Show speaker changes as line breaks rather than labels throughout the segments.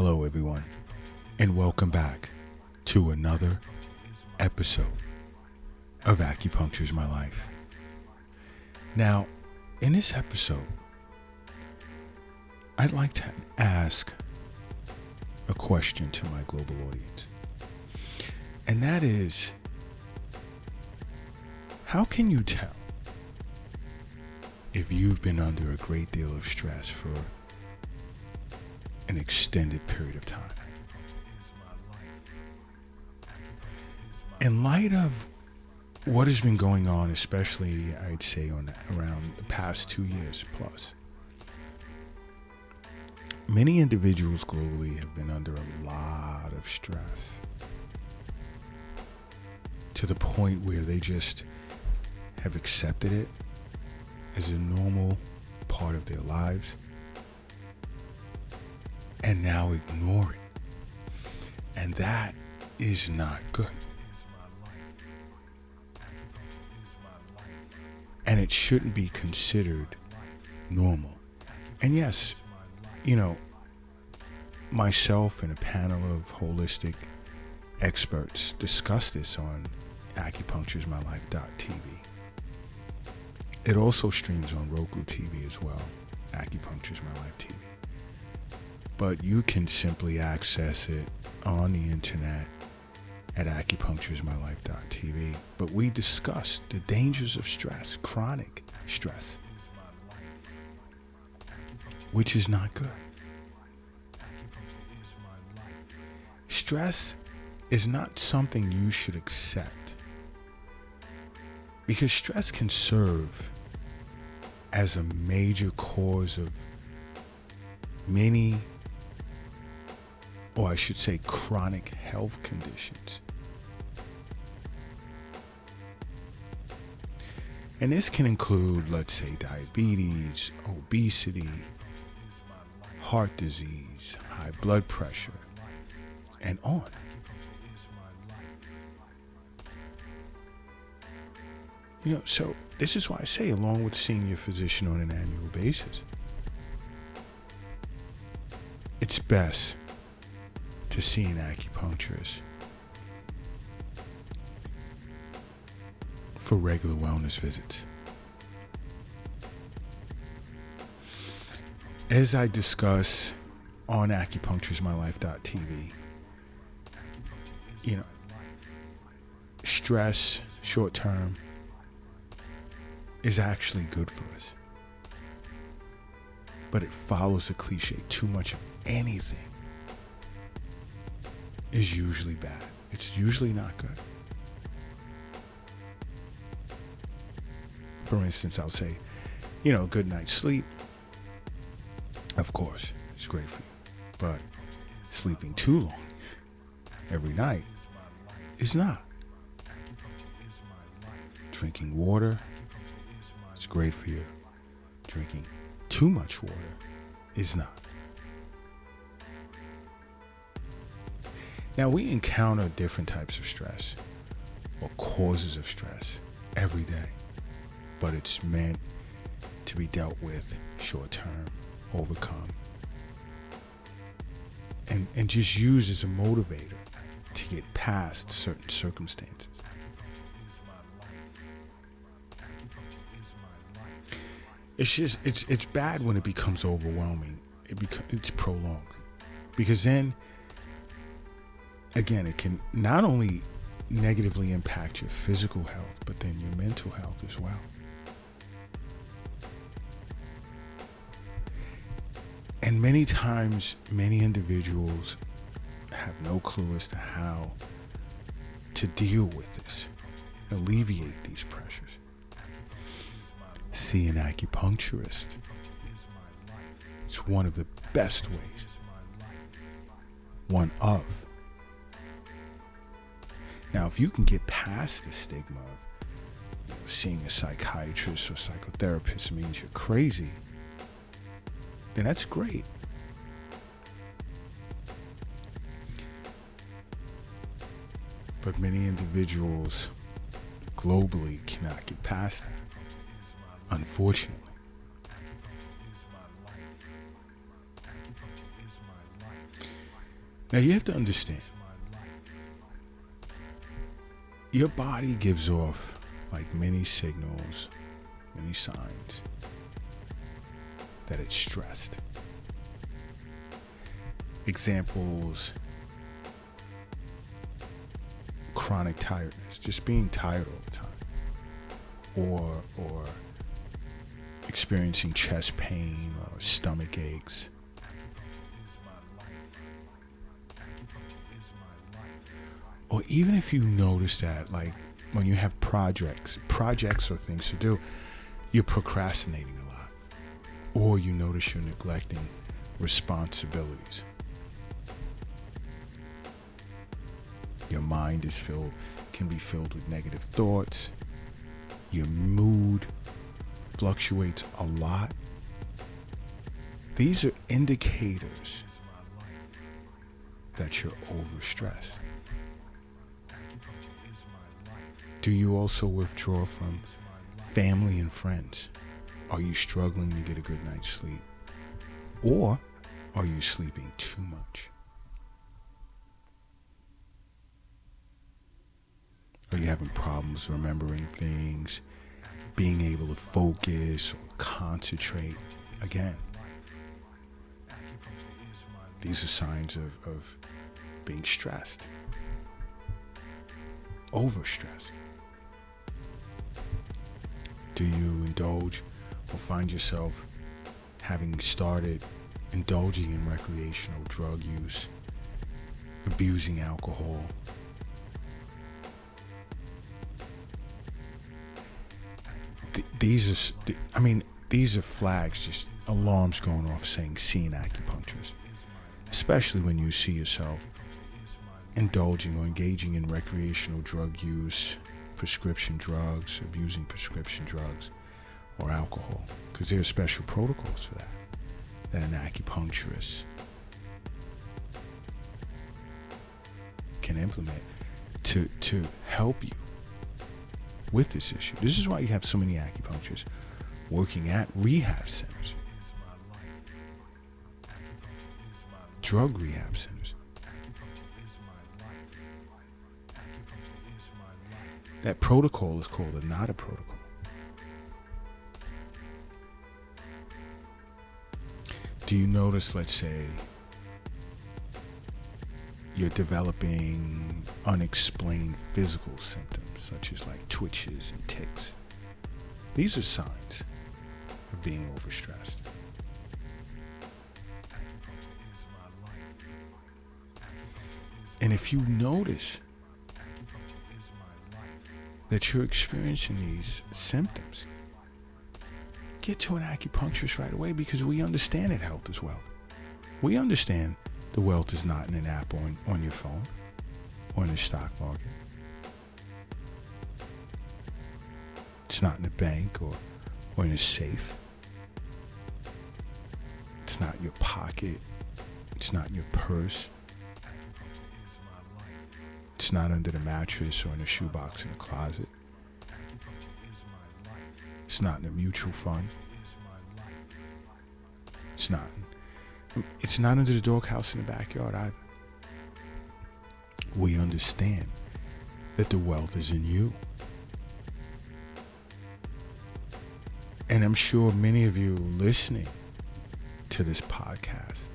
Hello, everyone, and welcome back to another episode of Acupuncture is My Life. Now, in this episode, I'd like to ask a question to my global audience, and that is, how can you tell if you've been under a great deal of stress for an extended period of time? In light of what has been going on, especially I'd say around the past 2 years plus, many individuals globally have been under a lot of stress to the point where they just have accepted it as a normal part of their lives and now ignore it. And that is not good. And it shouldn't be considered normal. And yes, myself and a panel of holistic experts discuss this on acupunctureismylife.tv. It also streams on Roku TV as well, Acupuncture is My Life TV. But you can simply access it on the internet at acupunctureismylife.tv. But we discussed the dangers of stress, chronic stress, which is not good. Stress is not something you should accept, because stress can serve as a major cause of many, or I should say, chronic health conditions. And this can include, let's say, diabetes, obesity, heart disease, high blood pressure, and on. So this is why I say, along with seeing your physician on an annual basis, it's best to see an acupuncturist for regular wellness visits. As I discuss on acupunctureismylife.tv, stress short term is actually good for us. But it follows the cliche, too much of anything is usually bad. It's usually not good. For instance, I'll say, a good night's sleep, of course, it's great for you. But sleeping too long every night is not. Drinking water, it's great for you. Drinking too much water is not. Now, we encounter different types of stress or causes of stress every day, but it's meant to be dealt with short term, overcome, and just used as a motivator to get past certain circumstances. It's bad when it becomes overwhelming. It's prolonged, because then, again, it can not only negatively impact your physical health, but then your mental health as well. And many times, many individuals have no clue as to how to deal with this, alleviate these pressures. See an acupuncturist. It's one of the best ways. One of. Now, if you can get past the stigma of seeing a psychiatrist or psychotherapist means you're crazy, then that's great. But many individuals globally cannot get past that, unfortunately. Now you have to understand, your body gives off like many signals, many signs that it's stressed. Examples: chronic tiredness, just being tired all the time, or experiencing chest pain or stomach aches. Or even if you notice that, like when you have projects or things to do, you're procrastinating a lot, or you notice you're neglecting responsibilities. Your mind can be filled with negative thoughts. Your mood fluctuates a lot. These are indicators that you're overstressed. Do you also withdraw from family and friends? Are you struggling to get a good night's sleep? Or are you sleeping too much? Are you having problems remembering things, being able to focus or concentrate? Again, these are signs of being stressed, overstressed. Do you indulge or find yourself having started indulging in recreational drug use, abusing alcohol? These are flags, just alarms going off saying see an acupuncturist, especially when you see yourself indulging or engaging in recreational drug use, prescription drugs, abusing prescription drugs, or alcohol, because there are special protocols for that an acupuncturist can implement to help you with this issue. This is why you have so many acupuncturists working at rehab centers, drug rehab centers. That protocol is called a NADA protocol. Do you notice, let's say, you're developing unexplained physical symptoms, such as like twitches and tics? These are signs of being overstressed. And if you notice that you're experiencing these symptoms, get to an acupuncturist right away, because we understand that health is wealth. We understand the wealth is not in an app on your phone or in the stock market. It's not in a bank or in a safe. It's not in your pocket. It's not in your purse. It's not under the mattress or in a shoebox in a closet. It's not in a mutual fund. It's not under the doghouse in the backyard either. We understand that the wealth is in you. And I'm sure many of you listening to this podcast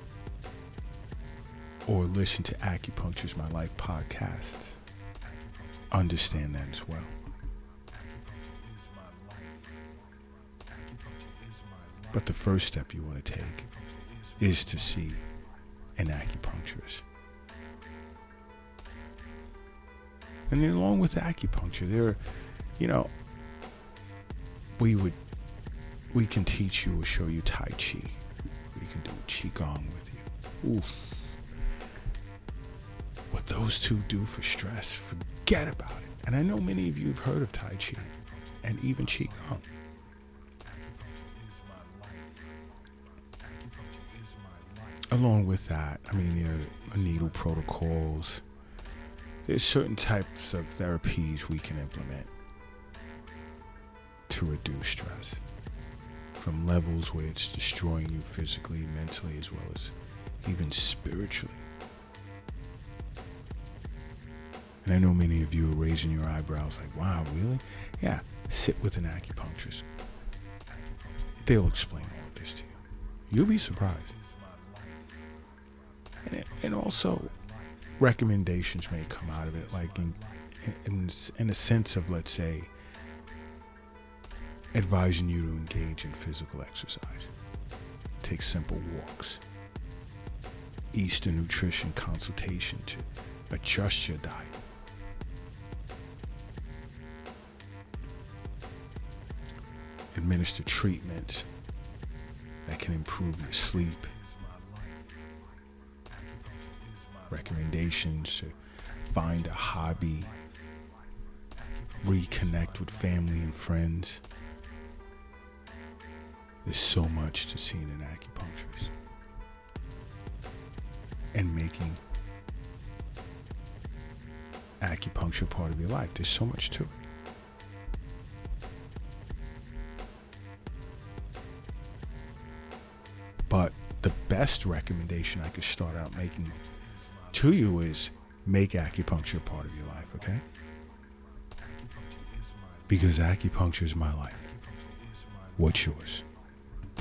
or listen to Acupuncture's My Life podcasts understand that as well. But the first step you want to take is to see an acupuncturist. And then along with acupuncture, there are, we can teach you or show you Tai Chi. We can do Qigong with you. Oof. What those two do for stress, forget about it. And I know many of you have heard of Tai Chi and even Qigong. Along with that, there are needle protocols. There's certain types of therapies we can implement to reduce stress from levels where it's destroying you physically, mentally, as well as even spiritually. And I know many of you are raising your eyebrows like, wow, really? Yeah, sit with an acupuncturist. They'll explain all of this to you. You'll be surprised. And also, recommendations may come out of it, like in a sense of, let's say, advising you to engage in physical exercise. Take simple walks. Eastern nutrition consultation to adjust your diet. Administer treatments that can improve your sleep. Recommendations to find a hobby, reconnect with family and friends. There's so much to seeing an acupuncturist and making acupuncture part of your life. There's so much to it. But the best recommendation I could start out making to you is make acupuncture part of your life, okay? Because acupuncture is my life. What's yours?